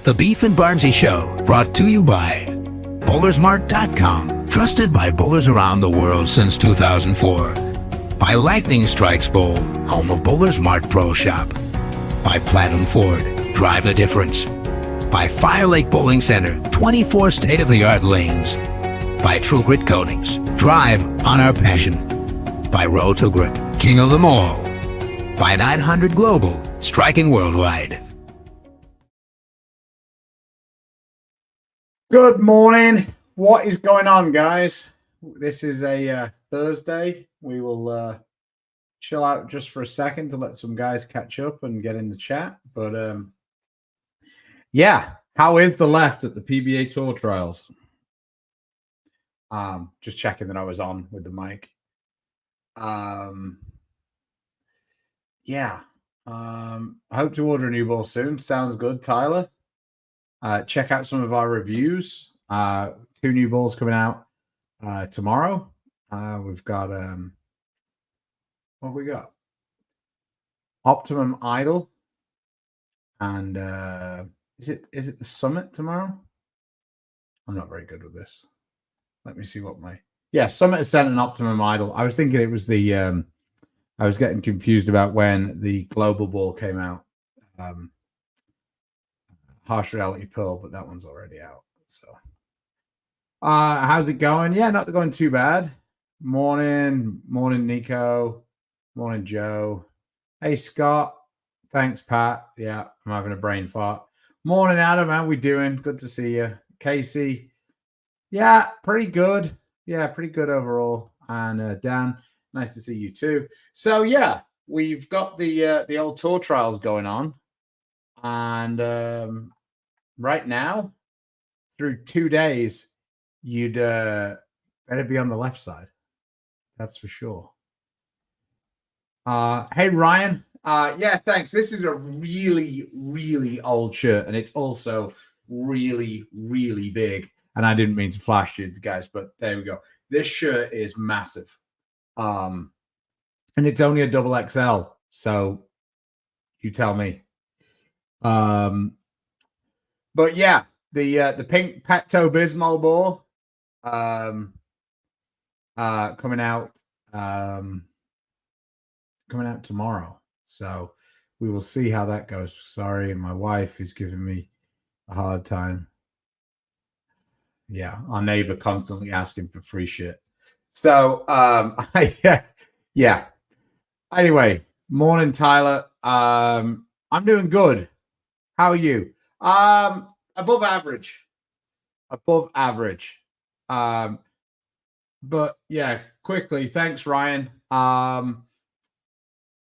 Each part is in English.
The Beef and Barnzy Show, brought to you by Bowlersmart.com, trusted by bowlers around the world since 2004. By Lightning Strikes Bowl, home of Bowlers Mart Pro Shop. By Platinum Ford, drive the difference. By Fire Lake Bowling Center, 24 state-of-the-art lanes. By True Grit Coatings, drive on our passion. By Road to Grip, king of them all. By 900 Global, striking worldwide. Good morning. What is going on, guys? This is a Thursday. We will chill out just for a second to let some guys catch up and get in the chat. But yeah, how is the left at the PBA Tour Trials? Just checking that I was on with the mic. Yeah. I hope to order a new ball soon. Sounds good, Tyler. Check out some of our reviews. 2 new balls coming out tomorrow. We've got what have we got? Optimum Idol, and is it the Summit tomorrow? I'm not very good with this. Let me see what Summit Ascent and Optimum Idol. I was thinking it was the I was getting confused about when the Global Ball came out. Harsh Reality Pearl, but that one's already out. So how's it going? Yeah, not going too bad. Morning Nico. Morning Joe. Hey Scott. Thanks Pat. Yeah, I'm having a brain fart. Morning Adam, how we doing? Good to see you. Casey. Yeah, pretty good. Yeah, pretty good overall. And Dan, nice to see you too. So yeah, we've got the old tour trials going on. And right now, through 2 days, you'd better be on the left side. That's for sure. Hey, Ryan. Yeah, thanks. This is a really, really old shirt, and it's also really, really big. And I didn't mean to flash you guys, but there we go. This shirt is massive. And it's only a double XL, so you tell me. But yeah, the pink Pepto Bismol ball coming out tomorrow. So we will see how that goes. Sorry, my wife is giving me a hard time. Yeah, our neighbor constantly asking for free shit. So yeah. Anyway, morning Tyler. I'm doing good. How are you? Above average. But yeah, quickly. Thanks, Ryan.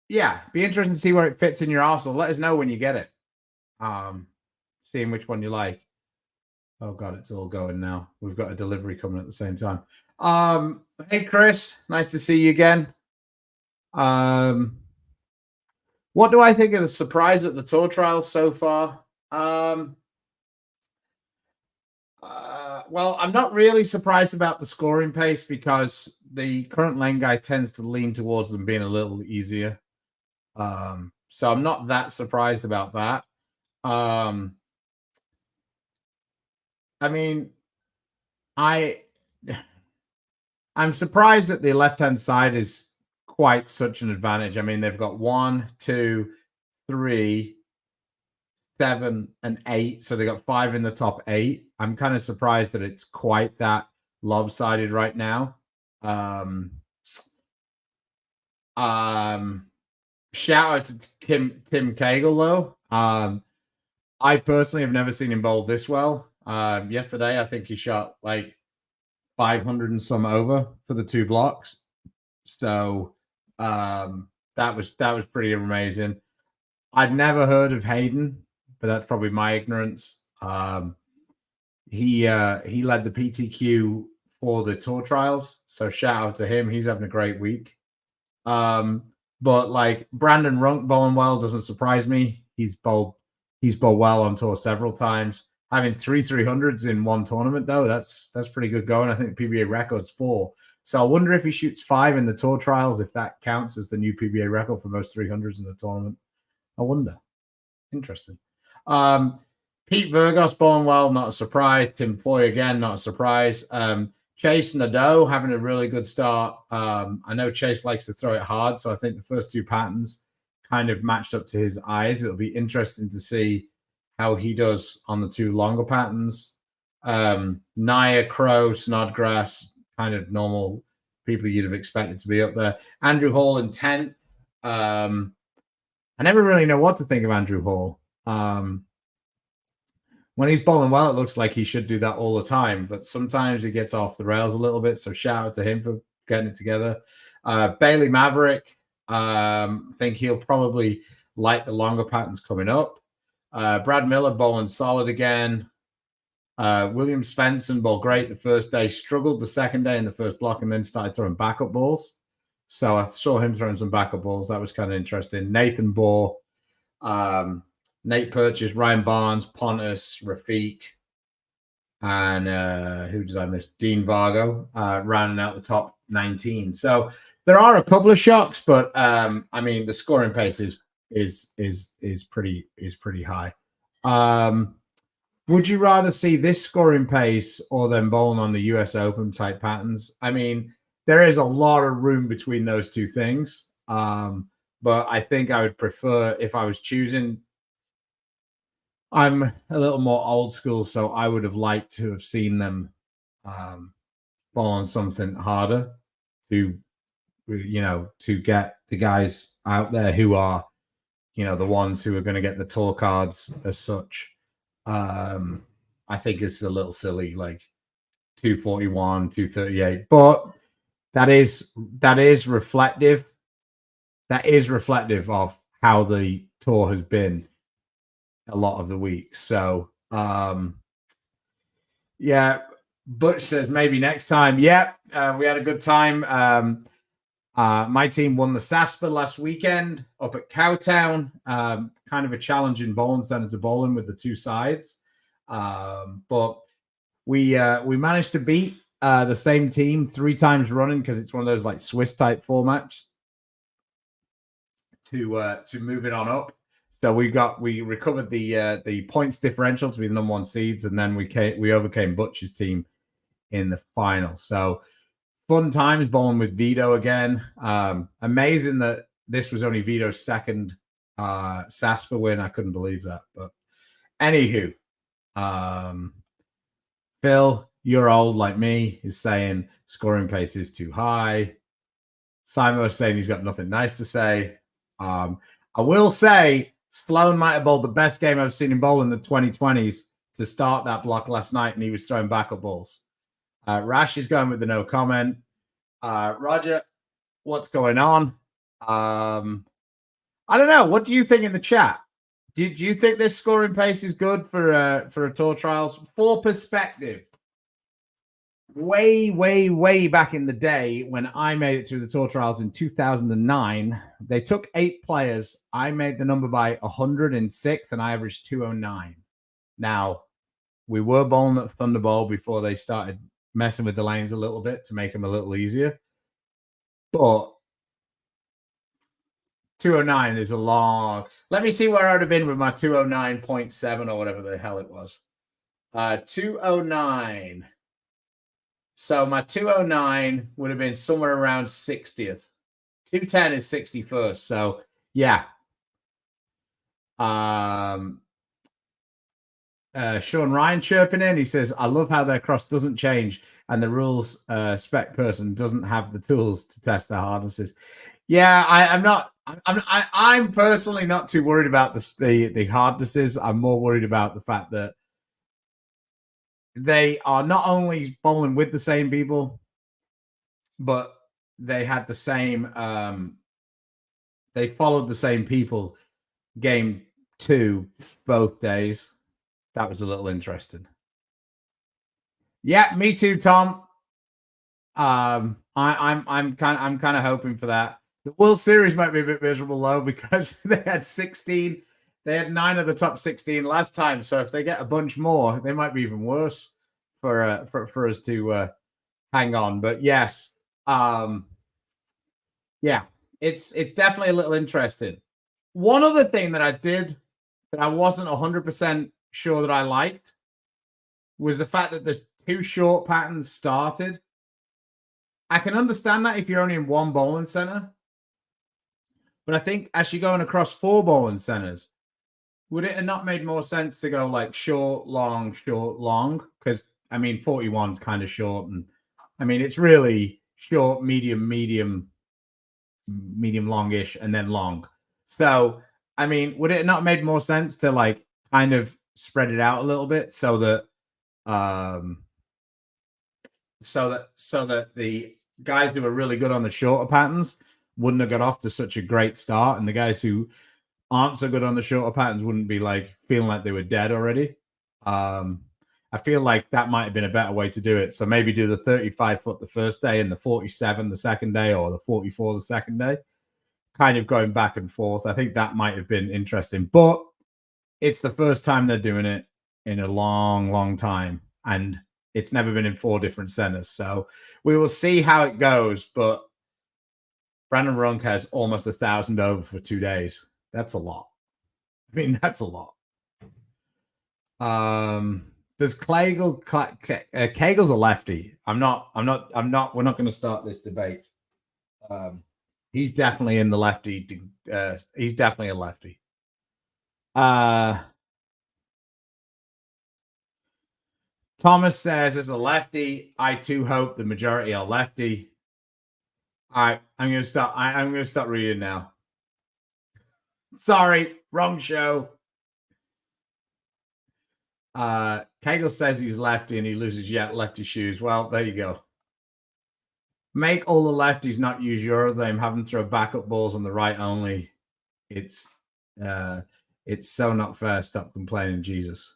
Yeah, be interesting to see where it fits in your arsenal. Let us know when you get it. Seeing which one you like. Oh God, it's all going now. We've got a delivery coming at the same time. Hey Chris, nice to see you again. What do I think of the surprise at the tour trials so far? Well, I'm not really surprised about the scoring pace because the current lane guy tends to lean towards them being a little easier. So I'm not that surprised about that. I mean, I'm surprised that the left-hand side is quite such an advantage. I mean, they've got 1, 2, 3, 7, and 8. So they got 5 in the top 8. I'm kind of surprised that it's quite that lopsided right now. Shout out to Tim Cagle though. I personally have never seen him bowl this well. Yesterday, I think he shot like 500 and some over for the 2 blocks. So that was pretty amazing. I'd never heard of Hayden, but that's probably my ignorance. He led the PTQ for the tour trials, so shout out to him. He's having a great week. But like Brandon Runk bowling well doesn't surprise me. He's bowled well on tour several times. Having 3 300s in one tournament though, that's pretty good going. I think the PBA record's 4. So I wonder if he shoots 5 in the tour trials, if that counts as the new PBA record for most 300s in the tournament. I wonder. Interesting. Pete Virgos bowling well, not a surprise. Tim Foy again, not a surprise. Chase Nadeau having a really good start. I know Chase likes to throw it hard, so I think the first two patterns kind of matched up to his eyes. It'll be interesting to see how he does on the two longer patterns. Naya, Crow, Snodgrass, kind of normal people you'd have expected to be up there. Andrew Hall in 10th. I never really know what to think of Andrew Hall. When he's bowling well, it looks like he should do that all the time, but sometimes he gets off the rails a little bit. So shout out to him for getting it together. Bailey Maverick, I think he'll probably like the longer patterns coming up. Brad Miller bowling solid again. William Svensson bowled great the first day, struggled the second day in the first block, and then started throwing backup balls. So I saw him throwing some backup balls. That was kind of interesting. Nathan Bohr, Nate Purchase, Ryan Barnes, Pontus, Rafiq, and who did I miss? Dean Vargo, rounding out the top 19. So there are a couple of shocks, but I mean the scoring pace is pretty high. Would you rather see this scoring pace or them bowling on the US Open type patterns? I mean, there is a lot of room between those two things. But I think I would prefer, if I was choosing, I'm a little more old school, so I would have liked to have seen them bowl on something harder to, to get the guys out there who are, the ones who are going to get the tour cards as such. I think it's a little silly, like 241, 238, but that is reflective. That is reflective of how the tour has been a lot of the week. So, yeah, Butch says maybe next time. Yeah, we had a good time. My team won the SASPA last weekend up at Cowtown. Kind of a challenging bowling center to bowl in with the two sides. But we managed to beat the same team 3 times running, because it's one of those like Swiss type formats to move it on up. So we recovered the points differential to be the number 1 seeds, and then we overcame Butch's team in the final. So fun times bowling with Vito again. Amazing that this was only Vito's second SASPA win. I couldn't believe that. But anywho, Phil, you're old like me, is saying scoring pace is too high. Simon was saying he's got nothing nice to say. I will say Sloan might have bowled the best game I've seen him bowl in the 2020s to start that block last night, and he was throwing backup balls. Rash is going with the no comment. Roger, what's going on? I don't know. What do you think in the chat? Do you think this scoring pace is good for a tour trials? For perspective, way back in the day when I made it through the tour trials in 2009, they took 8 players. I made the number by 106th, and I averaged 209. Now, we were bowling at Thunder Bowl before they started messing with the lanes a little bit to make them a little easier. But 209 is a long. Let me see where I would have been with my 209.7 or whatever the hell it was. 209. So my 209 would have been somewhere around 60th. 210 is 61st. So yeah. Sean Ryan chirping in. He says, I love how their cross doesn't change and the rules spec person doesn't have the tools to test their harnesses. Yeah, I'm personally not too worried about the hardnesses. I'm more worried about the fact that they are not only bowling with the same people, but they had the same they followed the same people game 2 both days. That was a little interesting. Yeah, me too, Tom. I'm kind of hoping for that. The World Series might be a bit miserable though, because they had 16. They had 9 of the top 16 last time. So if they get a bunch more, they might be even worse for us to hang on. But yes, yeah, it's definitely a little interesting. One other thing that I did that I wasn't 100% sure that I liked was the fact that the 2 short patterns started. I can understand that if you're only in one bowling center. But I think as you're going across 4 bowling centers, would it have not made more sense to go like short, long, short, long? Because I mean, 41 is kind of short, and I mean it's really short, medium, medium, medium, longish, and then long. So I mean, would it not made more sense to like kind of spread it out a little bit so that the guys who are really good on the shorter patterns wouldn't have got off to such a great start, and the guys who aren't so good on the shorter patterns wouldn't be like feeling like they were dead already. I feel like that might have been a better way to do it. So maybe do the 35 foot the first day and the 47 the second day, or the 44 the second day, kind of going back and forth. I think that might have been interesting, but it's the first time they're doing it in a long, long time. And it's never been in 4 different centers. So we will see how it goes. But Brandon Runk has almost 1,000 over for 2 days. That's a lot. I mean, that's a lot. Does Cagel's a lefty? We're not going to start this debate. He's definitely in the lefty. He's definitely a lefty. Thomas says, as a lefty, I too hope the majority are lefty. All right, I'm going to start. I'm going to start reading now. Sorry, wrong show. Kegel says he's lefty and he loses lefty shoes. Well, there you go. Make all the lefties not use Eurozame. Have them throw backup balls on the right only. It's so not fair. Stop complaining, Jesus.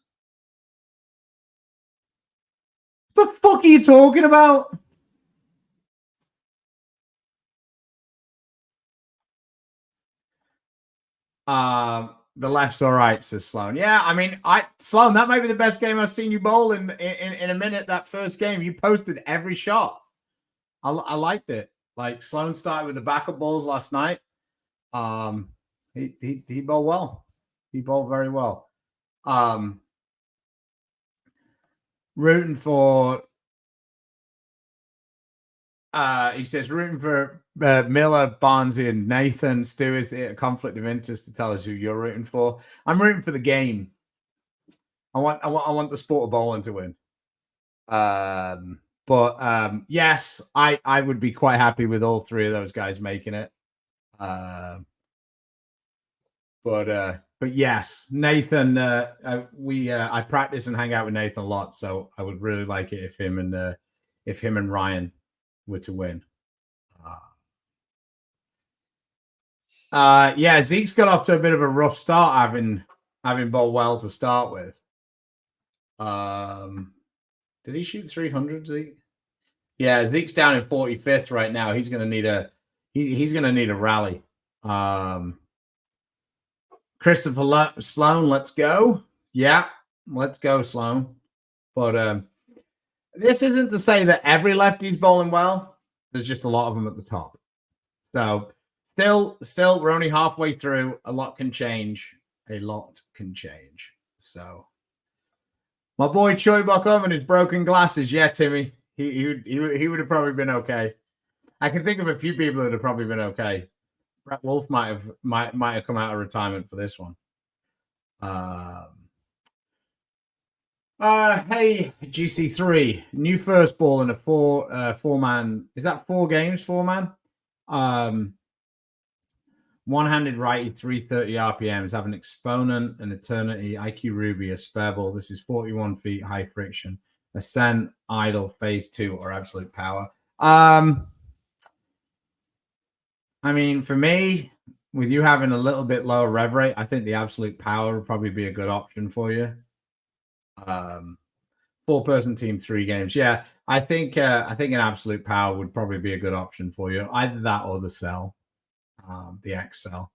The fuck are you talking about? The left's all right, says Sloan. Yeah, I mean, Sloan, that might be the best game I've seen you bowl in a minute. That first game, you posted every shot. I liked it. Like Sloan started with the backup balls last night. He bowled well. He bowled very well. Rooting for. He says rooting for Miller, Barnzy, and Nathan. Stu, is it a conflict of interest to tell us who you're rooting for? I'm rooting for the game. I want the sport of bowling to win. But yes, I would be quite happy with all 3 of those guys making it. But yes, Nathan. I practice and hang out with Nathan a lot, so I would really like it if him and Ryan were to win. Yeah, Zeke's got off to a bit of a rough start, having bowled well to start with. Did he shoot 300, Zeke? Yeah, Zeke's down in 45th right now. He's going to need a rally. Christopher Sloan, let's go. Yeah, let's go, Sloan. But this isn't to say that every lefty's bowling well. There's just a lot of them at the top. So still, we're only halfway through. A lot can change. So my boy Choi Buckham and his broken glasses. Yeah, Timmy. He would have probably been okay. I can think of a few people that would have probably been okay. Brett Wolf might have come out of retirement for this one. Hey, GC3, new first ball in a four-man. Is that 4 games, 4-man? One-handed righty, 330 RPMs, have an exponent, an eternity, IQ Ruby, a spare ball. This is 41 feet, high friction, ascent, idle, phase 2, or absolute power. I mean, for me, with you having a little bit lower rev rate, I think the absolute power would probably be a good option for you. 4-person team, 3 games. Yeah, I think an absolute power would probably be a good option for you. Either that or the cell, the X cell.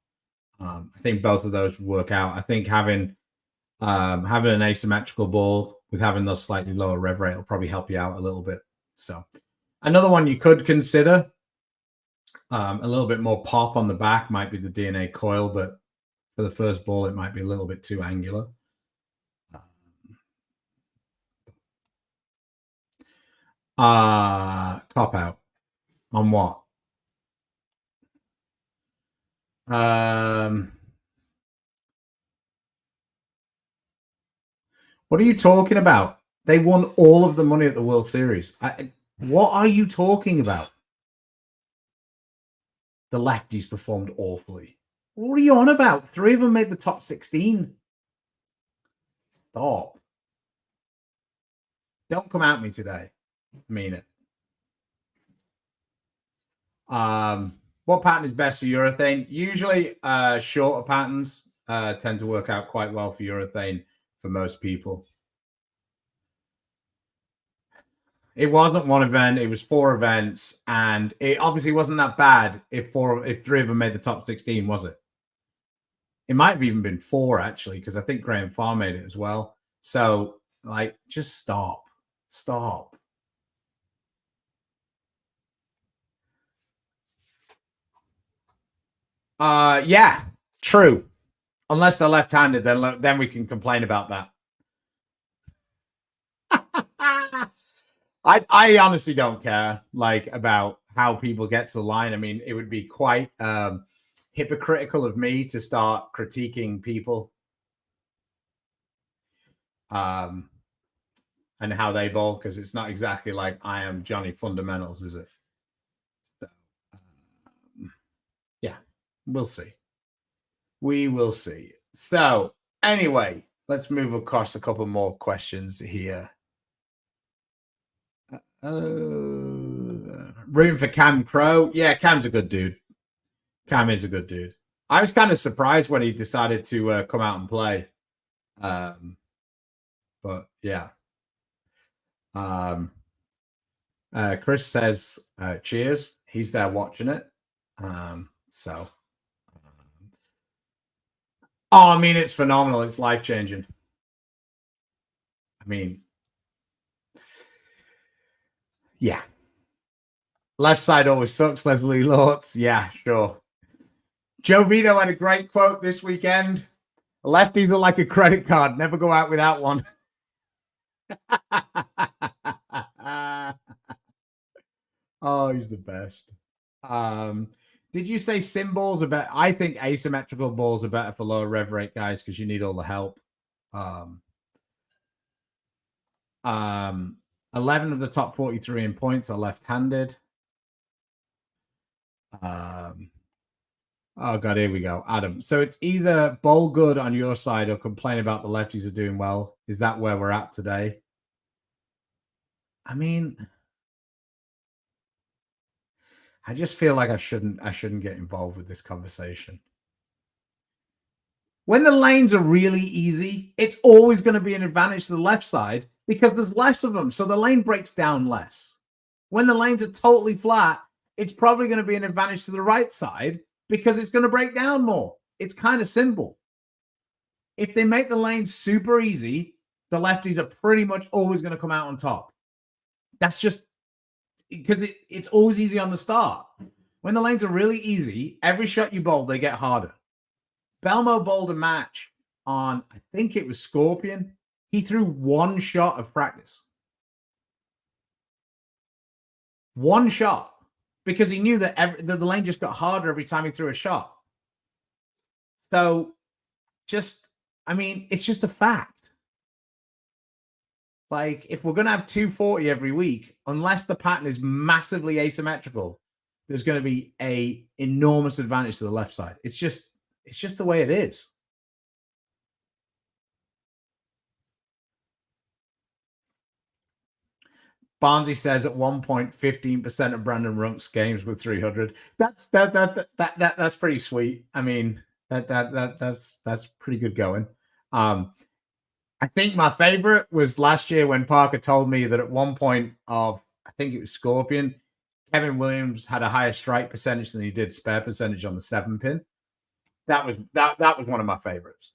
I think both of those would work out. I think having an asymmetrical ball with having those slightly lower rev rate will probably help you out a little bit. So another one you could consider, a little bit more pop on the back, might be the DNA coil, but for the first ball, it might be a little bit too angular. Cop out. On what? What are you talking about? They won all of the money at the World Series. What are you talking about? The lefties performed awfully. What are you on about? 3 of them made the top 16. Stop. Don't come at me today. Mean it. What pattern is best for urethane? Usually, shorter patterns tend to work out quite well for urethane for most people. It wasn't one event; it was 4 events, and it obviously wasn't that bad. If 3 of them made the top 16, was it? It might have even been 4 actually, because I think Graham Farr made it as well. So, like, just stop. Yeah, true. Unless they're left-handed, then we can complain about that. I honestly don't care like about how people get to the line. I mean, it would be quite hypocritical of me to start critiquing people and how they bowl, because it's not exactly like I am Johnny Fundamentals, is it? So, yeah, we'll see. We will see. So anyway, let's move across a couple more questions here. Room for Cam Crow. Yeah, Cam's a good dude. Cam is a good dude. I was kind of surprised when he decided to come out and play. But yeah. Chris says, cheers. He's there watching it. So. Oh, I mean, it's phenomenal. It's life-changing. I mean, yeah. Left side always sucks, Leslie Lortz. Yeah, sure. Joe Vito had a great quote this weekend. Lefties are like a credit card. Never go out without one. Oh, he's the best. Did you say sim balls are better? I think asymmetrical balls are better for lower rev rate guys because you need all the help. 11 of the top 43 in points are left-handed. Oh god, here we go, Adam. So it's either bowl good on your side or complain about the lefties are doing well. Is that where we're at today? I mean, I just feel like I shouldn't get involved with this conversation. When the lanes are really easy, it's always going to be an advantage to the left side because there's less of them. So the lane breaks down less. When the lanes are totally flat, it's probably going to be an advantage to the right side because it's going to break down more. It's kind of simple. If they make the lanes super easy, the lefties are pretty much always going to come out on top. That's just because it's always easy on the start. When the lanes are really easy, every shot you bowl, they get harder. Belmo bowled a match on, I think it was Scorpion. He threw 1 shot of practice. 1 shot. Because he knew that the lane just got harder every time he threw a shot. So just, I mean, it's just a fact. Like, if we're going to have 240 every week, unless the pattern is massively asymmetrical, there's going to be a enormous advantage to the left side. It's just the way it is. Barnzy says at one point 15% of Brandon Runk's games were 300. That's pretty sweet. I mean, that's pretty good going. I think my favorite was last year when Parker told me that at one point of, I think it was Scorpion, Kevin Williams had a higher strike percentage than he did spare percentage on the 7-pin. That was one of my favorites.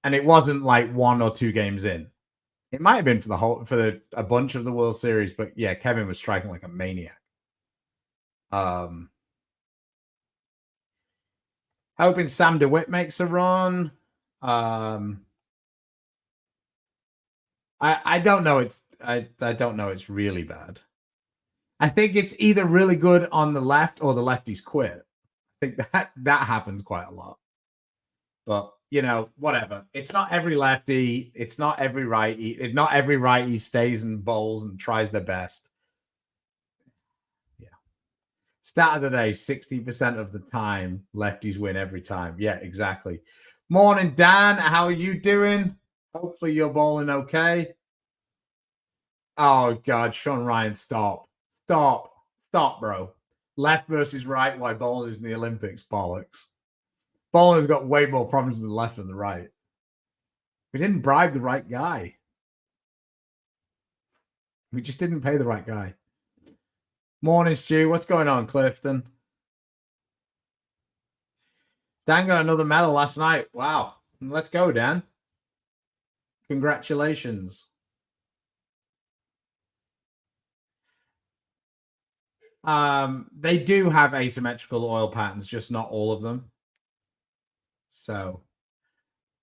And it wasn't like 1 or 2 games in. It might have been for a bunch of the World Series, but yeah, Kevin was striking like a maniac. Hoping Sam DeWitt makes a run. I don't know. I don't know. It's really bad. I think it's either really good on the left or the lefties quit. I think that happens quite a lot. But you know, whatever. It's not every lefty. It's not every righty. Not every righty stays and bowls and tries their best. Yeah. Stat of the day: 60% of the time, lefties win every time. Yeah, exactly. Morning, Dan. How are you doing? Hopefully, you're bowling okay. Oh God, Sean Ryan, stop, bro. Left versus right. Why bowling is in the Olympics? Bollocks. Bowling has got way more problems than the left and the right. We didn't bribe the right guy. We just didn't pay the right guy. Morning, Stu. What's going on, Clifton? Dan got another medal last night. Wow. Let's go, Dan. Congratulations. They do have asymmetrical oil patterns, just not all of them. So,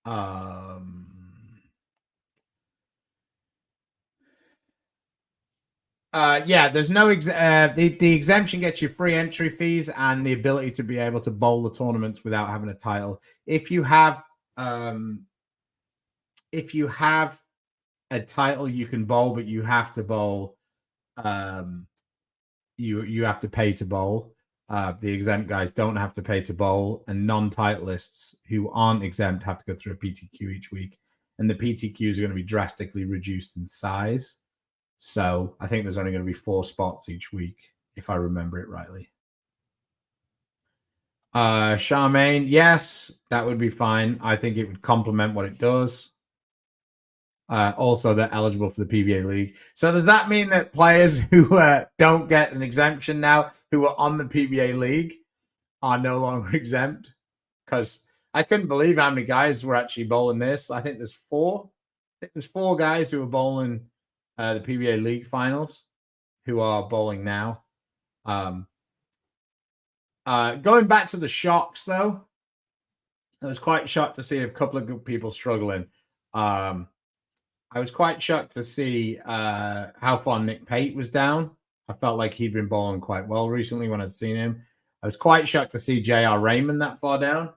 yeah, there's no the exemption gets you free entry fees and the ability to be able to bowl the tournaments without having a title. If you have a title, you can bowl, but you have to bowl. You have to pay to bowl. The exempt guys don't have to pay to bowl, and non-titleists who aren't exempt have to go through a PTQ each week, and the PTQs are going to be drastically reduced in size. So I think there's only going to be 4 spots each week, if I remember it rightly. Charmaine, yes, that would be fine. I think it would complement what it does. Also, they're eligible for the PBA league. So does that mean that players who don't get an exemption now, who are on the PBA league, are no longer exempt? Because I couldn't believe how many guys were actually bowling this. I think there's 4. I think there's 4 guys who are bowling the PBA league finals who are bowling now. Going back to the shocks, though, I was quite shocked to see a couple of good people struggling. I was quite shocked to see how far Nick Pate was down. I felt like he'd been bowling quite well recently when I'd seen him. I was quite shocked to see J.R. Raymond that far down.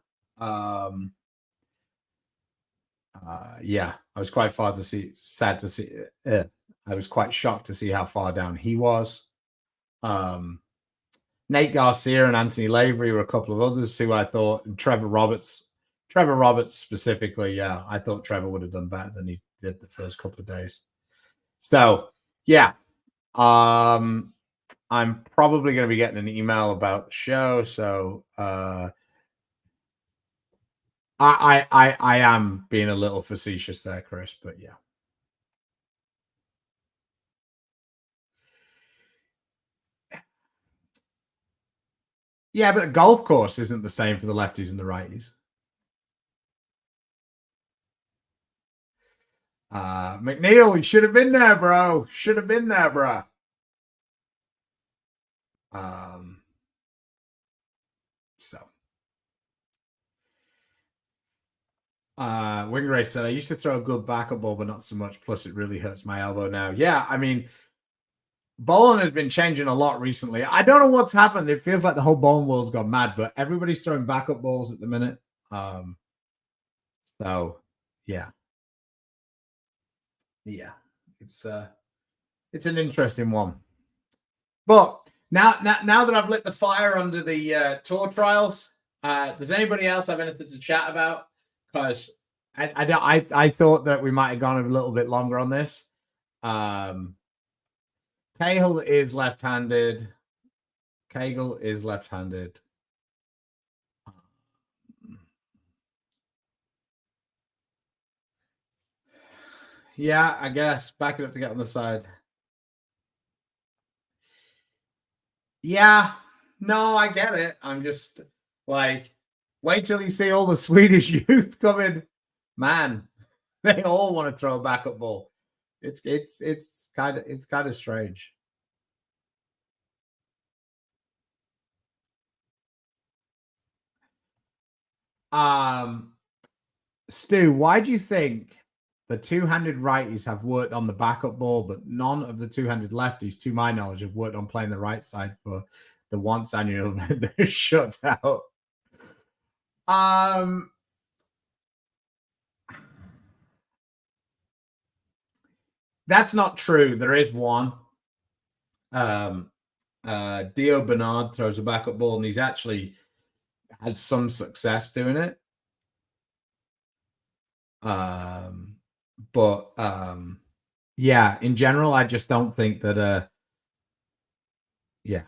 Yeah, I was quite sad to see. I was quite shocked to see how far down he was. Nate Garcia and Anthony Lavery were a couple of others who I thought, and Trevor Roberts specifically, yeah, I thought Trevor would have done better than he did the first couple of days. So, yeah, I'm probably going to be getting an email about the show. So, I am being a little facetious there, Chris, but yeah. Yeah, but the golf course isn't the same for the lefties and the righties. McNeil, you should have been there, bro. Should have been there, bro. So Wingray said, I used to throw a good backup ball, but not so much. Plus, it really hurts my elbow now. Yeah, I mean, bowling has been changing a lot recently. I don't know what's happened. It feels like the whole bowling world's gone mad, but everybody's throwing backup balls at the minute. So yeah. Yeah. It's an interesting one. But now that I've lit the fire under the tour trials, does anybody else have anything to chat about? Because I thought that we might have gone a little bit longer on this. Cahill is left-handed. Cahill is left-handed. Yeah, I guess. Back it up to get on the side. Yeah. No, I get it. I'm just like, wait till you see all the Swedish youth coming. Man, they all want to throw a backup ball. It's kind of strange. Stu, why do you think the two-handed righties have worked on the backup ball, but none of the two-handed lefties, to my knowledge, have worked on playing the right side for the once annual they're shut out. That's not true. There is one. Dio Bernard throws a backup ball, and he's actually had some success doing it. But yeah, in general, I just don't think that. Yeah,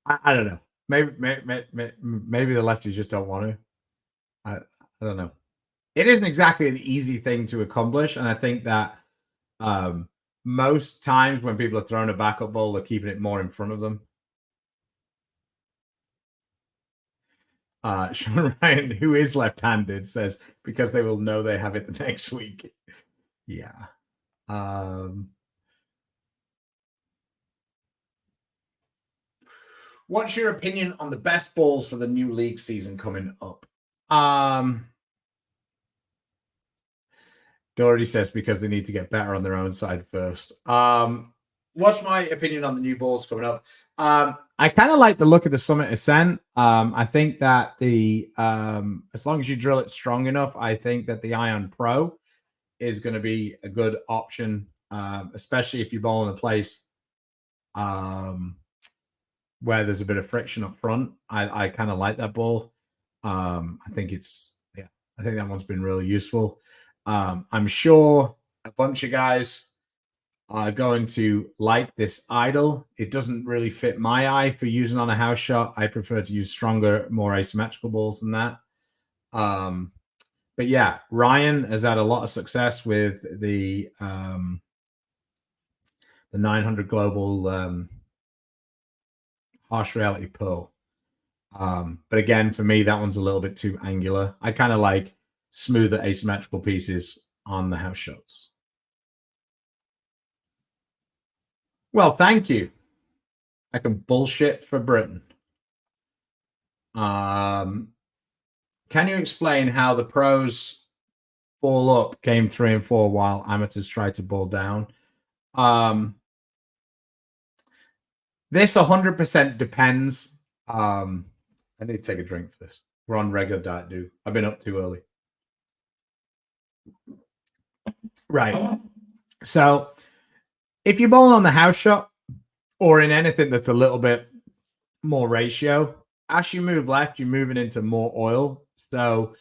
I don't know. Maybe the lefties just don't want to. I don't know. It isn't exactly an easy thing to accomplish, and I think that most times when people are throwing a backup ball, they're keeping it more in front of them. Sean Ryan, who is left-handed, says because they will know they have it the next week. Yeah. What's your opinion on the best balls for the new league season coming up? Doherty says because they need to get better on their own side first. What's my opinion on the new balls coming up? I kind of like the look of the Summit Ascent. I think that the as long as you drill it strong enough, I think that the Ion Pro is going to be a good option, especially if you bowl in a place where there's a bit of friction up front. I kind of like that ball. I think I think that one's been really useful. I'm sure a bunch of guys are going to like this idle. It doesn't really fit my eye for using on a house shot. I prefer to use stronger, more asymmetrical balls than that. But yeah, Ryan has had a lot of success with the 900 global harsh reality pearl. But again, for me, that one's a little bit too angular. I kind of like smoother asymmetrical pieces on the house shots. Well, thank you. I can bullshit for Britain. Can you explain how the pros ball up game 3 and 4 while amateurs try to ball down? This 100% depends. I need to take a drink for this. We're on regular diet, dude. I've been up too early. Right. So if you're bowling on the house shot or in anything that's a little bit more ratio, as you move left, you're moving into more oil. So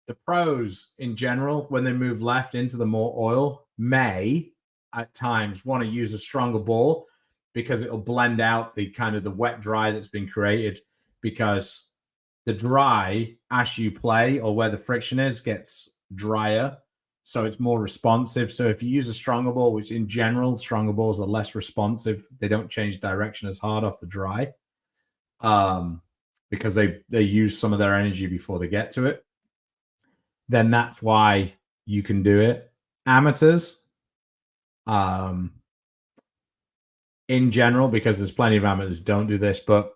the pros in general, when they move left into the more oil, may at times want to use a stronger ball because it'll blend out the kind of the wet dry that's been created, because the dry as you play or where the friction is gets drier, so it's more responsive. So if you use a stronger ball, which in general stronger balls are less responsive, they don't change direction as hard off the dry, because they use some of their energy before they get to it, then that's why you can do it. Amateurs, in general, because there's plenty of amateurs who don't do this, but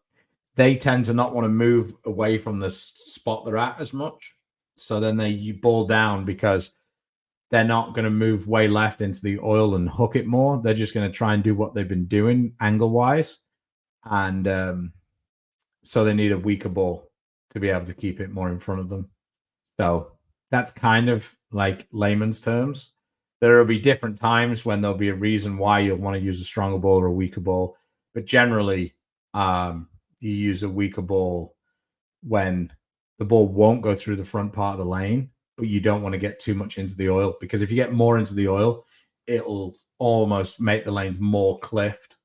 they tend to not want to move away from the spot they're at as much. So then you ball down because they're not going to move way left into the oil and hook it more. They're just going to try and do what they've been doing angle-wise. And so they need a weaker ball to be able to keep it more in front of them. So that's kind of like layman's terms. There will be different times when there'll be a reason why you'll want to use a stronger ball or a weaker ball. But generally, you use a weaker ball when the ball won't go through the front part of the lane, but you don't want to get too much into the oil, because if you get more into the oil, it'll almost make the lanes more cliffed,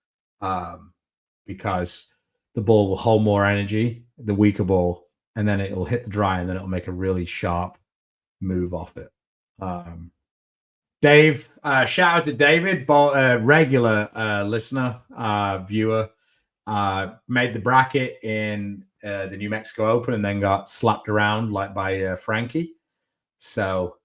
because the ball will hold more energy, the weaker ball, and then it'll hit the dry, and then it'll make a really sharp move off it. Dave, shout out to David, regular listener, viewer, made the bracket in the New Mexico Open and then got slapped around like by Frankie. So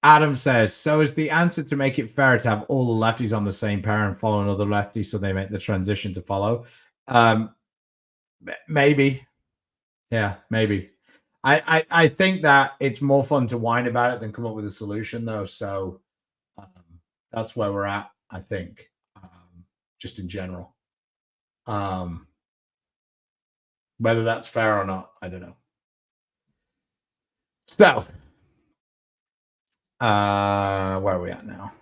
Adam says, so is the answer to make it fair to have all the lefties on the same pair and follow another lefty so they make the transition to follow? Maybe. Yeah, maybe. I think that it's more fun to whine about it than come up with a solution, though. So um, that's where we're at, I think, just in general. Whether that's fair or not, I don't know. So, where are we at now?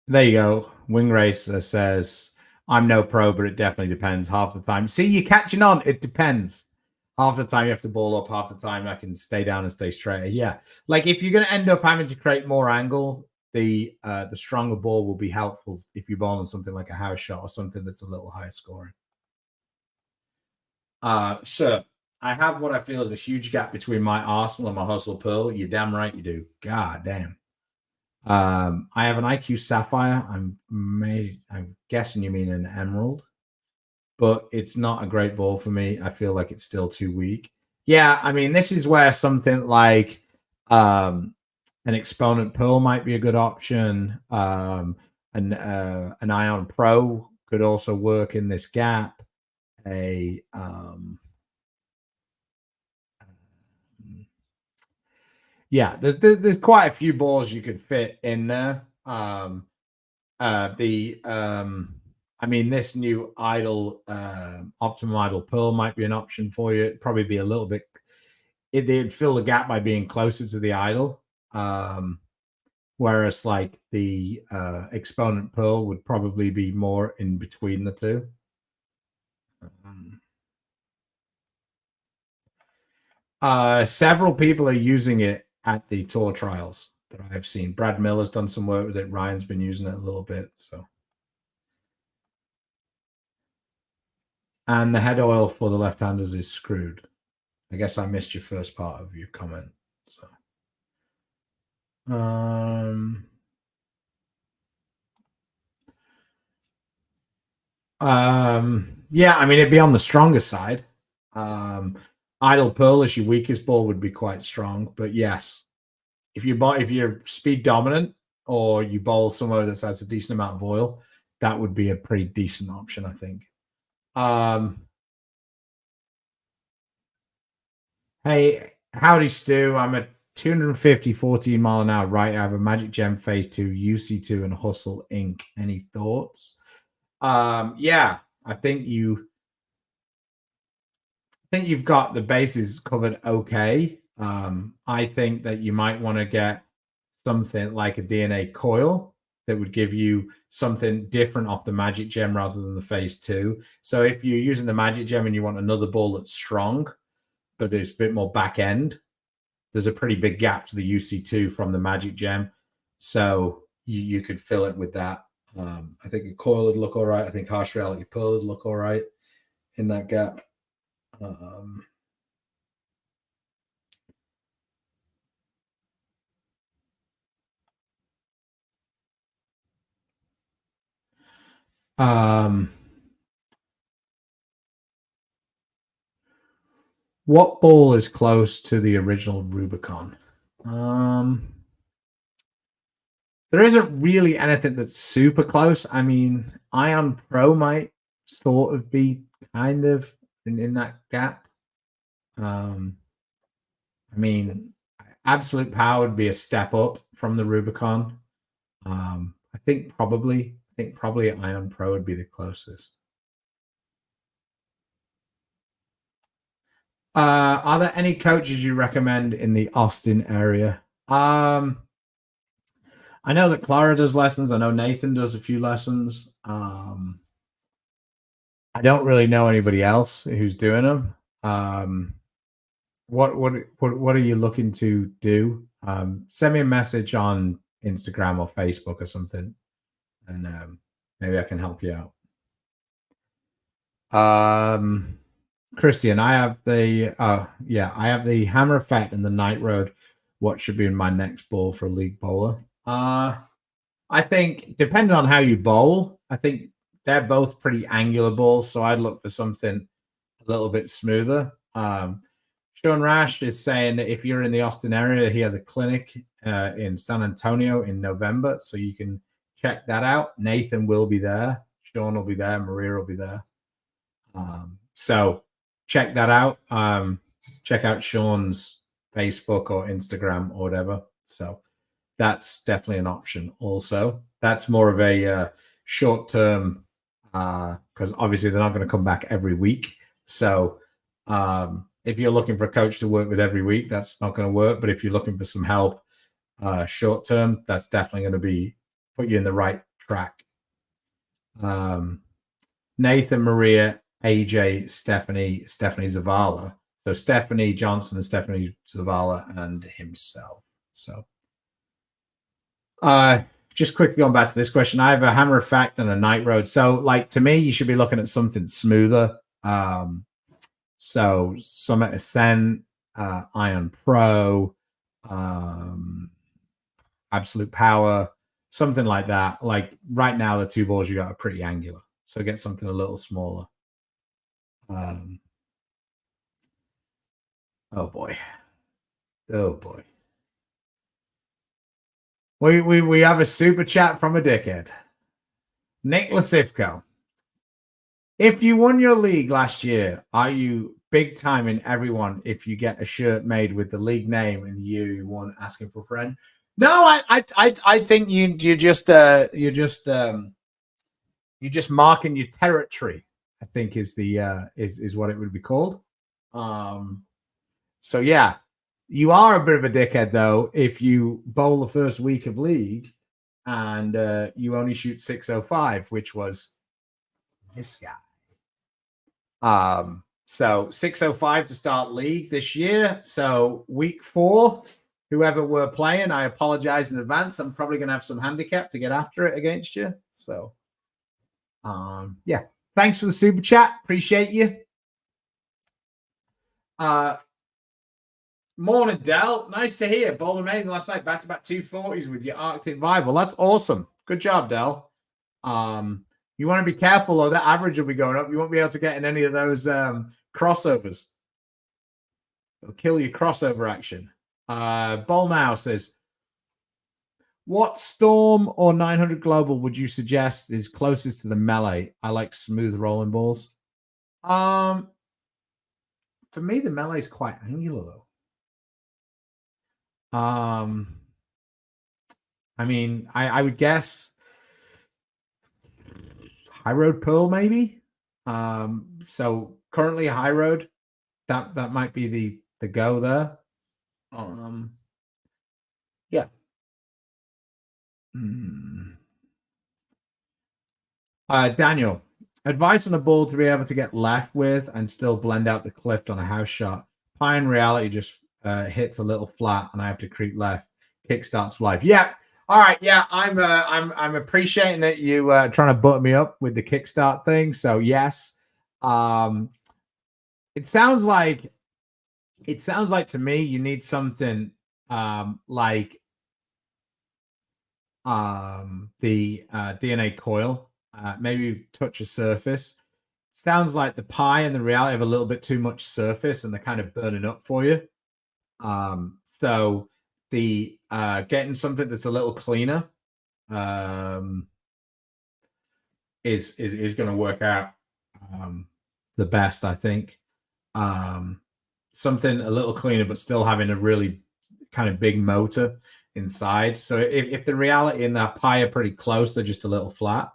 There you go. Wing Racer says, I'm no pro, but it definitely depends half the time. See, you're catching on. It depends. Half the time you have to ball up, half the time I can stay down and stay straight. Yeah. Like if you're going to end up having to create more angle, the stronger ball will be helpful if you ball on something like a house shot or something that's a little higher scoring. Sir, I have what I feel is a huge gap between my arsenal and my hustle pearl. You're damn right you do. God damn. I have an IQ Sapphire. I'm guessing you mean an Emerald, but it's not a great ball for me. I feel like it's still too weak. Yeah, I mean, this is where something like an Exponent Pearl might be a good option. An Ion Pro could also work in this gap. Yeah, there's quite a few balls you could fit in there. I mean, this new idle optimum idle pearl might be an option for you. It'd probably be a little bit. It'd fill the gap by being closer to the idle. Whereas like the exponent pearl would probably be more in between the two. Several people are using it at the tour trials that I've seen. Brad Miller's done some work with it. Ryan's been using it a little bit. So, and the head oil for the left-handers is screwed. I guess I missed your first part of your comment. So, yeah, I mean it'd be on the stronger side. Idle pearl as your weakest ball would be quite strong, but yes, if you're speed dominant or you bowl somewhere that has a decent amount of oil, that would be a pretty decent option, I think. Hey, howdy, Stu. I'm a 250 14 mile an hour right. I have a Magic Gem Phase 2, UC2, and Hustle Inc. Any thoughts? Yeah, I think you've got the bases covered okay. I think that you might want to get something like a DNA coil that would give you something different off the Magic Gem rather than the Phase 2. So if you're using the Magic Gem and you want another ball that's strong, but it's a bit more back end, there's a pretty big gap to the UC2 from the Magic Gem. So you could fill it with that. I think a coil would look all right. I think harsh reality pearl would look all right in that gap. What ball is close to the original Rubicon? There isn't really anything that's super close. I mean, Ion Pro might sort of be kind of in that gap. I mean, Absolute Power would be a step up from the Rubicon. I think probably Ion Pro would be the closest. Are there any coaches you recommend in the Austin area? I know that Clara does lessons. I know Nathan does a few lessons. I don't really know anybody else who's doing them. What are you looking to do? Send me a message on Instagram or Facebook or something, and maybe I can help you out. Christian, I have the Hammer Effect and the Night Road. What should be in my next ball for a league bowler? I think depending on how you bowl, I think they're both pretty angular balls, so I'd look for something a little bit smoother. Sean Rash is saying that if you're in the Austin area, he has a clinic in San Antonio in November, so you can check that out. Nathan will be there. Sean will be there. Maria will be there. So check that out. Check out Sean's Facebook or Instagram or whatever. So that's definitely an option. Also, that's more of a short term because obviously they're not going to come back every week. So if you're looking for a coach to work with every week, that's not going to work. But if you're looking for some help short term, that's definitely going to be put you in the right track. Nathan, Maria, AJ, Stephanie Zavala. So Stephanie Johnson and Stephanie Zavala and himself. So just quickly going back to this question, I have a Hammer Effect and a Night Road. So like to me, you should be looking at something smoother. So Summit Ascent, Iron Pro, Absolute Power, something like that. Like right now, the two balls you got are pretty angular. So get something a little smaller. Oh boy. Oh boy. We have a super chat from a dickhead. Nick Lasifko. If you won your league last year, are you big time in everyone if you get a shirt made with the league name and you won asking for a friend? No, I think you're just marking your territory, I think is the is what it would be called. So yeah, you are a bit of a dickhead though if you bowl the first week of league and you only shoot 605, which was this guy. So 605 to start league this year. So week 4, whoever we're playing, I apologize in advance. I'm probably going to have some handicap to get after it against you. So, yeah, thanks for the super chat. Appreciate you. Morning, Del. Nice to hear. Bowled amazing last night. Back-to-back 240s with your Arctic Vibe. Well, that's awesome. Good job, Del. You want to be careful, though. That average will be going up. You won't be able to get in any of those crossovers. It'll kill your crossover action. Bowl Now says, what Storm or 900 Global would you suggest is closest to the melee? I like smooth rolling balls. For me, the melee is quite angular, though. I mean, I would guess High Road Pearl, maybe. So currently High Road, that might be the go there. Yeah. Daniel, advice on a ball to be able to get left with and still blend out the cliff on a house shot. Pie in reality just hits a little flat and I have to creep left. Kickstarts life. Yeah. All right. Yeah. I'm appreciating that you trying to butt me up with the kickstart thing. So yes. It sounds like to me you need something like the DNA coil, maybe touch a surface. Sounds like the pie and the reality have a little bit too much surface and they're kind of burning up for you. So the getting something that's a little cleaner is going to work out the best, I think. Something a little cleaner but still having a really kind of big motor inside. So if the reality and the pie are pretty close, they're just a little flat,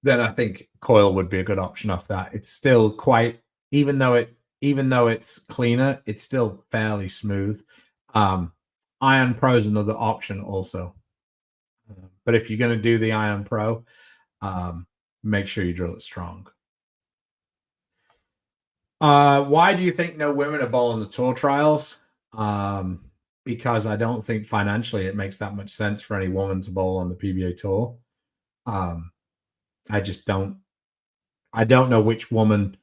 then I think coil would be a good option off that. It's still quite, even though it's cleaner, it's still fairly smooth. Iron Pro is another option also. But if you're going to do the Iron Pro, make sure you drill it strong. Why do you think no women are bowling the tour trials? Because I don't think financially it makes that much sense for any woman to bowl on the PBA tour. I just don't. I don't know which woman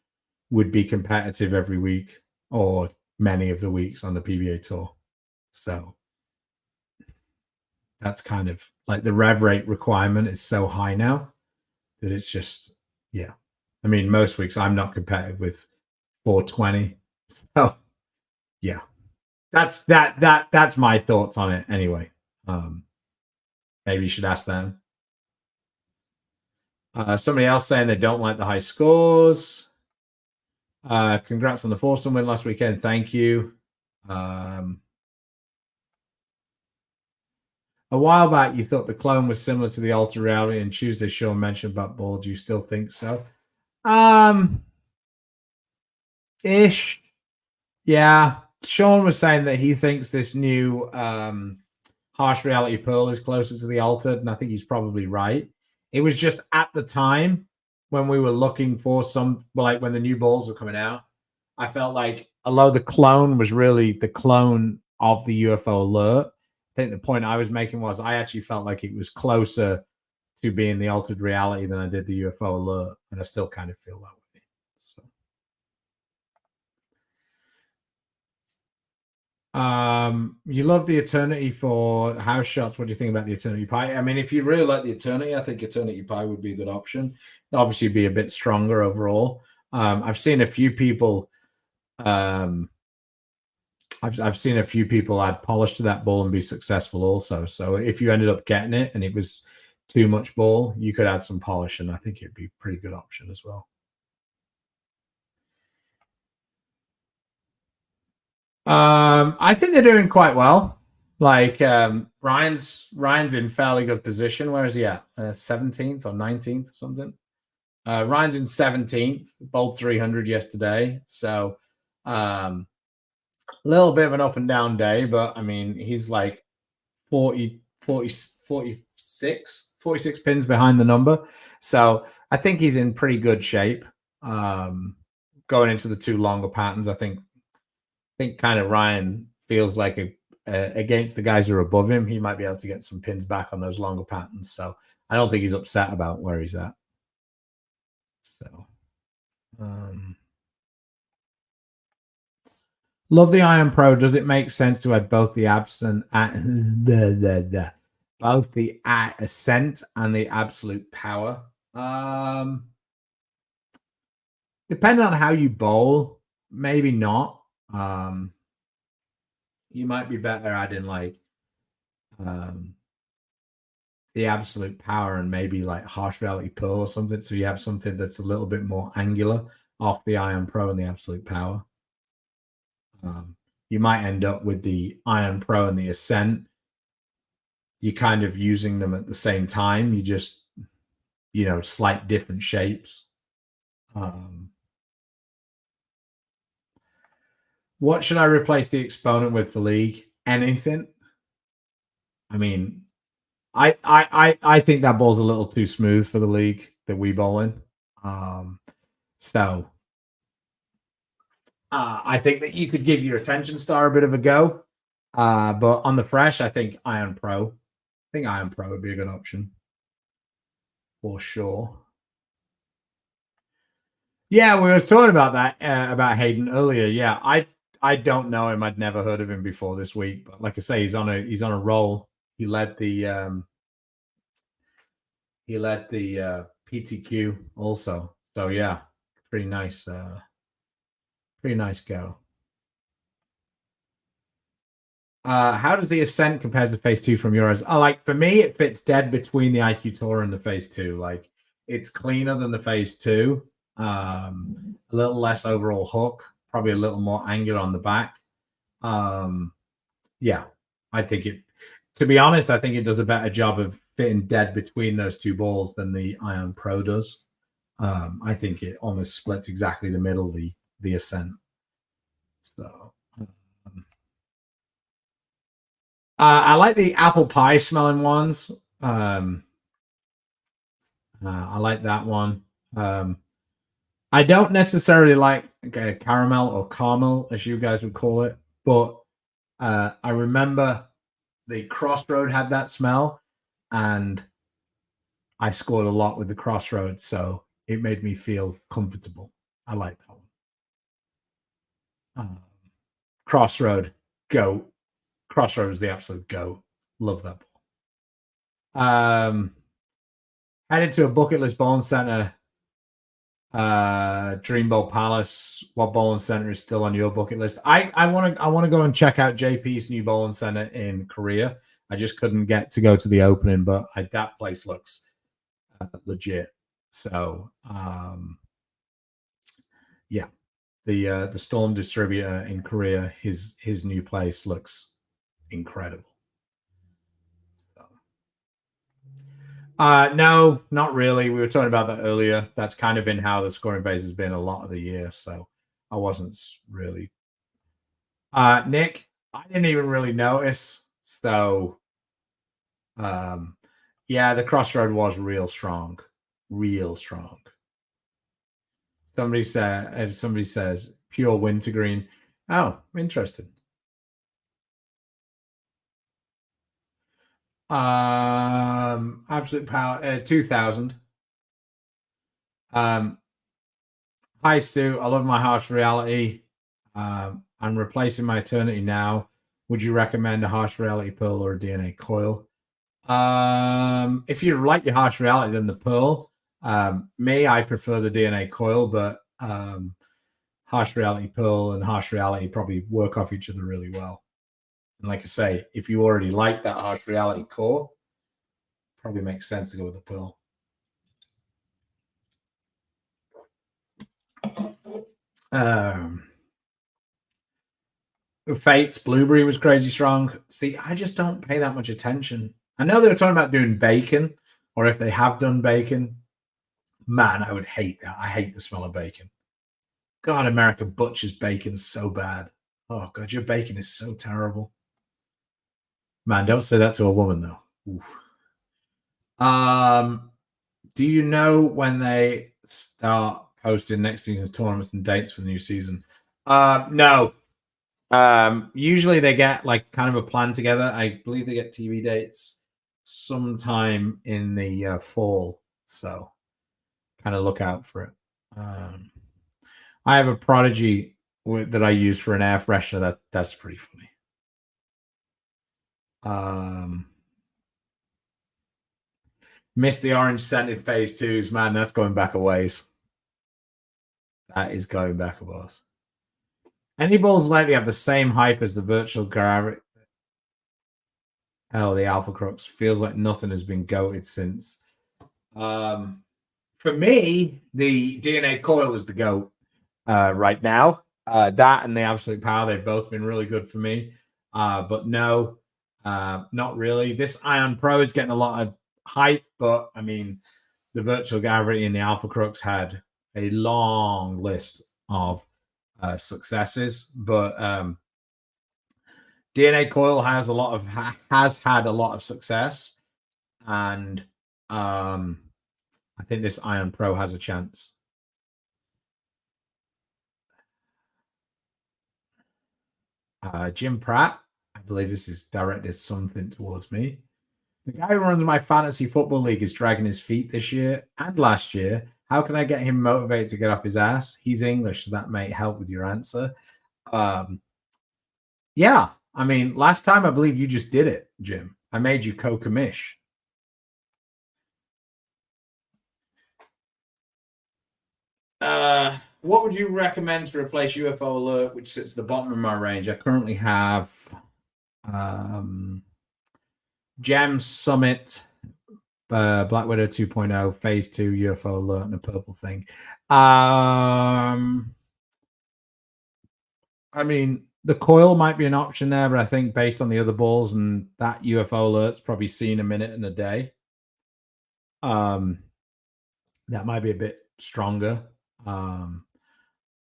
would be competitive every week or many of the weeks on the PBA tour. So that's kind of like the rev rate requirement is so high now that it's just, yeah. I mean, most weeks I'm not competitive with 420. So yeah, that's my thoughts on it anyway. Maybe you should ask them. Somebody else saying they don't like the high scores. Congrats on the foursome win last weekend. Thank you. A while back, you thought the clone was similar to the altered reality, and Tuesday Sean mentioned about ball. Do you still think so? Ish. Yeah. Sean was saying that he thinks this new harsh reality pearl is closer to the altered, and I think he's probably right. It was just at the time when we were looking for some, like when the new balls were coming out, I felt like although the clone was really the clone of the UFO alert, I think the point I was making was I actually felt like it was closer to being the altered reality than I did the UFO alert, and I still kind of feel that way. So. You love the Eternity for house shots. What do you think about the Eternity Pie? I mean, if you really like the Eternity, I think Eternity Pie would be a good option. Obviously, be a bit stronger overall. I've seen a few people. I've seen a few people add polish to that ball and be successful also. So if you ended up getting it and it was too much ball, you could add some polish, and I think it'd be a pretty good option as well. I think they're doing quite well. Like Ryan's in fairly good position. Where is he at? 17th or 19th or something? Ryan's in 17th, bowled 300 yesterday. So a little bit of an up and down day, but I mean, he's like 46 pins behind the number. So I think he's in pretty good shape. Going into the two longer patterns, I think kind of Ryan feels like against the guys who are above him, he might be able to get some pins back on those longer patterns. So I don't think he's upset about where he's at. So, love the Iron Pro. Does it make sense to add both the abs and both the ascent and the absolute power? Depending on how you bowl, maybe not. You might be better adding like the absolute power and maybe like harsh reality pearl or something. So you have something that's a little bit more angular off the Iron Pro and the absolute power. You might end up with the Iron Pro and the Ascent. You're kind of using them at the same time. You just, slight different shapes. What should I replace the exponent with for league? Anything. I mean, I think that ball's a little too smooth for the league that we bowl in. So I think that you could give your attention star a bit of a go. But on the fresh, I think Iron Pro. I think Iron Pro would be a good option for sure. Yeah, we were talking about that about Hayden earlier. Yeah, I don't know him. I'd never heard of him before this week. But like I say, he's on a roll. He led the PTQ also. So yeah, pretty nice go. How does the Ascent compare to Phase 2 from yours? Like for me, it fits dead between the IQ Tour and the Phase 2. Like it's cleaner than the Phase 2. A little less overall hook, probably a little more angular on the back. Yeah, I think to be honest, I think it does a better job of fitting dead between those two balls than the Iron Pro does. I think it almost splits exactly the middle, the Ascent. So I like the apple pie smelling ones. I like that one. I don't necessarily like caramel or caramel, as you guys would call it, but I remember the Crossroad had that smell, and I scored a lot with the Crossroad, so it made me feel comfortable. I like that one. Crossroad, goat. Crossroad is the absolute goat. Love that ball. Headed to a bucket list bowling center. Dreamboat Palace. What bowling center is still on your bucket list? I want to go and check out JP's new bowling center in Korea. I just couldn't get to go to the opening, but that place looks legit. So yeah, the Storm distributor in Korea, his new place looks incredible. So. No, not really. We were talking about that earlier. That's kind of been how the scoring base has been a lot of the year. So I wasn't really. Nick, I didn't even really notice. So, yeah, the crossroad was real strong, real strong. Somebody says pure wintergreen. Oh, interesting. Absolute power 2000. Hi Stu, I love my harsh reality. I'm replacing my eternity now. Would you recommend a harsh reality pearl or a DNA coil? If you like your harsh reality, then the pearl. I prefer the DNA coil, but harsh reality pearl and harsh reality probably work off each other really well. And like I say, if you already like that harsh reality core, probably makes sense to go with the pearl. Fate's blueberry was crazy strong. See, I just don't pay that much attention. I know they were talking about doing bacon, or if they have done bacon, man, I would hate that. I hate the smell of bacon. God, America butchers bacon so bad. Oh God, your bacon is so terrible. Man, don't say that to a woman though. Oof. Do you know when they start posting next season's tournaments and dates for the new season? No. Usually they get like kind of a plan together. I believe they get TV dates sometime in the fall, so kind of look out for it. I have a Prodigy that I use for an air freshener. That's pretty funny. Missed the orange scented phase twos, man. That's going back a ways. That is going back a ways. Any balls likely have the same hype as the virtual gravity. Oh, the Alpha Crux feels like nothing has been goated since. For me, the DNA coil is the goat right now. That and the Absolute Power, they've both been really good for me. But no, not really. This Ion Pro is getting a lot of hype, but I mean, the Virtual Gravity and the Alpha Crux had a long list of successes, but DNA Coil has had a lot of success, and I think this Ion Pro has a chance. Jim Pratt, I believe this is directed something towards me. The guy who runs my fantasy football league is dragging his feet this year and last year. How can I get him motivated to get off his ass? He's English, so that may help with your answer. Yeah, I mean, last time I believe you just did it, Jim. I made you co-commish. What would you recommend to replace UFO Alert, which sits at the bottom of my range? I currently have Gem Summit, Black Widow 2.0, Phase 2, UFO Alert, and a purple thing. I mean, the coil might be an option there, but I think based on the other balls and that UFO Alert's probably seen a minute in a day. That might be a bit stronger.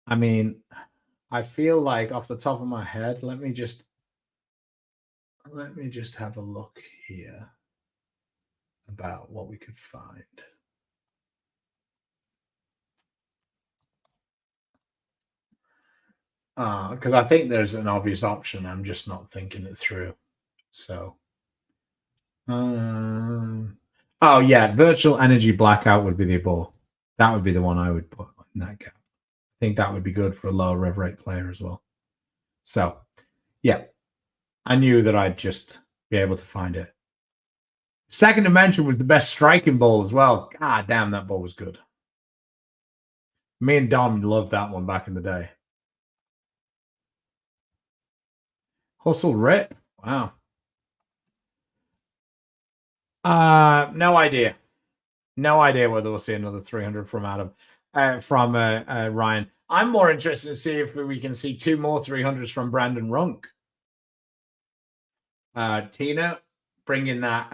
I mean, I feel like off the top of my head, let me just have a look here about what we could find. Because I think there's an obvious option. I'm just not thinking it through. So, oh yeah, virtual energy blackout would be the ball. That would be the one I would put in that gap. I think that would be good for a lower rev rate player as well. So, yeah, I knew that I'd just be able to find it. Second Dimension was the best striking ball as well. God damn, that ball was good. Me and Dom loved that one back in the day. Hustle Rip. Wow. No idea. No idea whether we'll see another 300 from Adam. from Ryan. I'm more interested to see if we can see 2 more 300s from Brandon Runk. Tina, bringing that,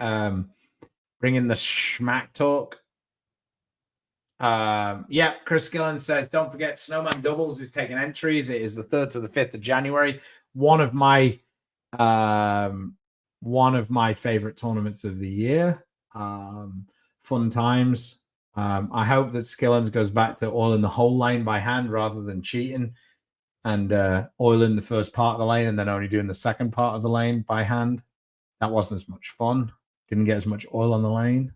bringing the schmack talk. Yeah, Chris Gillen says, don't forget Snowman Doubles is taking entries. It is the 3rd to the 5th of January. One of my favorite tournaments of the year. Fun times. I hope that Skillens goes back to oiling the whole lane by hand rather than cheating and oiling the first part of the lane and then only doing the second part of the lane by hand. That wasn't as much fun. Didn't get as much oil on the lane.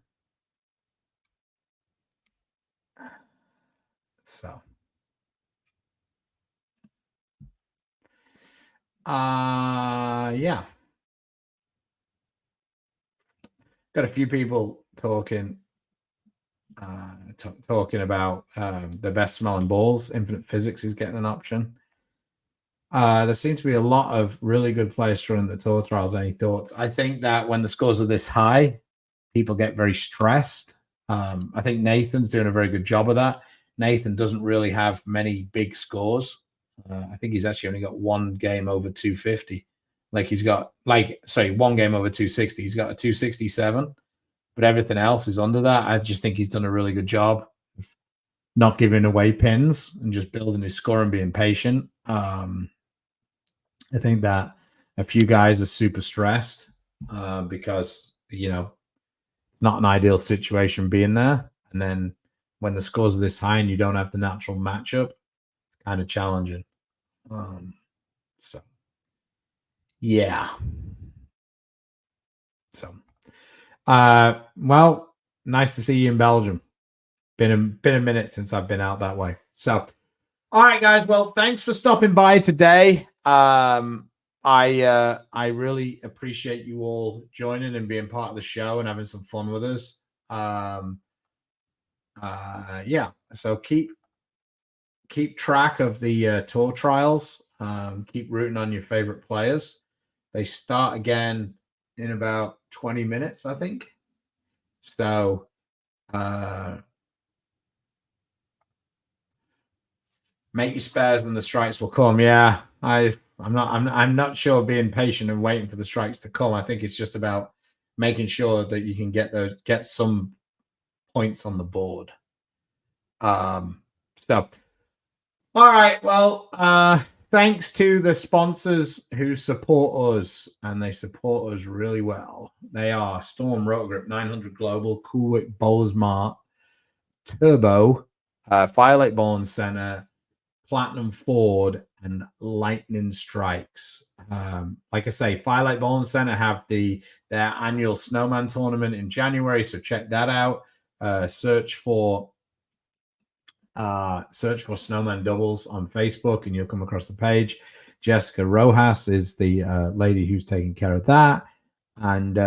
So, yeah. Got a few people talking about the best smelling balls. Infinite Physics is getting an option. There seems to be a lot of really good players running the tour trials. Any thoughts? I think that when the scores are this high, people get very stressed. I think Nathan's doing a very good job of that. Nathan doesn't really have many big scores. I think he's actually only got one game over 250. Like he's got one game over 260. He's got a 267, but everything else is under that. I just think he's done a really good job of not giving away pins and just building his score and being patient. I think that a few guys are super stressed because, it's not an ideal situation being there. And then when the scores are this high and you don't have the natural matchup, it's kind of challenging. So, yeah. So, well, nice to see you in Belgium. Been a minute since I've been out that way. So, all right, guys. Well, thanks for stopping by today. I really appreciate you all joining and being part of the show and having some fun with us. Yeah. So keep track of the tour trials. Keep rooting on your favorite players. They start again in about 20 minutes, I think. So, make your spares and the strikes will come. Yeah, I'm not sure being patient and waiting for the strikes to come. I think it's just about making sure that you can get some points on the board. So, all right. Well, thanks to the sponsors who support us, and they support us really well. They are Storm Rotogrip 900 Global, Coolwick Bowlers Mart, Turbo, Firelight Bowling Center, Platinum Ford, and Lightning Strikes. Like I say, Firelight Bowling Center have their annual Snowman tournament in January, so check that out. Search for Snowman Doubles on Facebook, and you'll come across the page. Jessica Rojas is the lady who's taking care of that, and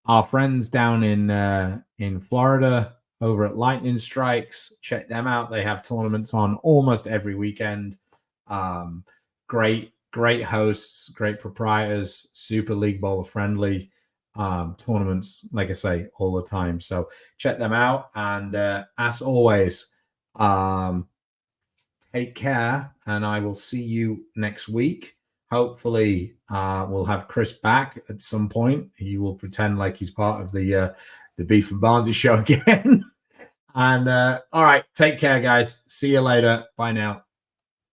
our friends down in Florida over at Lightning Strikes, check them out. They have tournaments on almost every weekend. Great hosts, great proprietors, super league bowler friendly tournaments, like I say, all the time. So check them out. And as always, take care, and I will see you next week. Hopefully, we'll have Chris back at some point. He will pretend like he's part of the Beef and Barnzy show again. And all right, take care, guys. See you later. Bye now.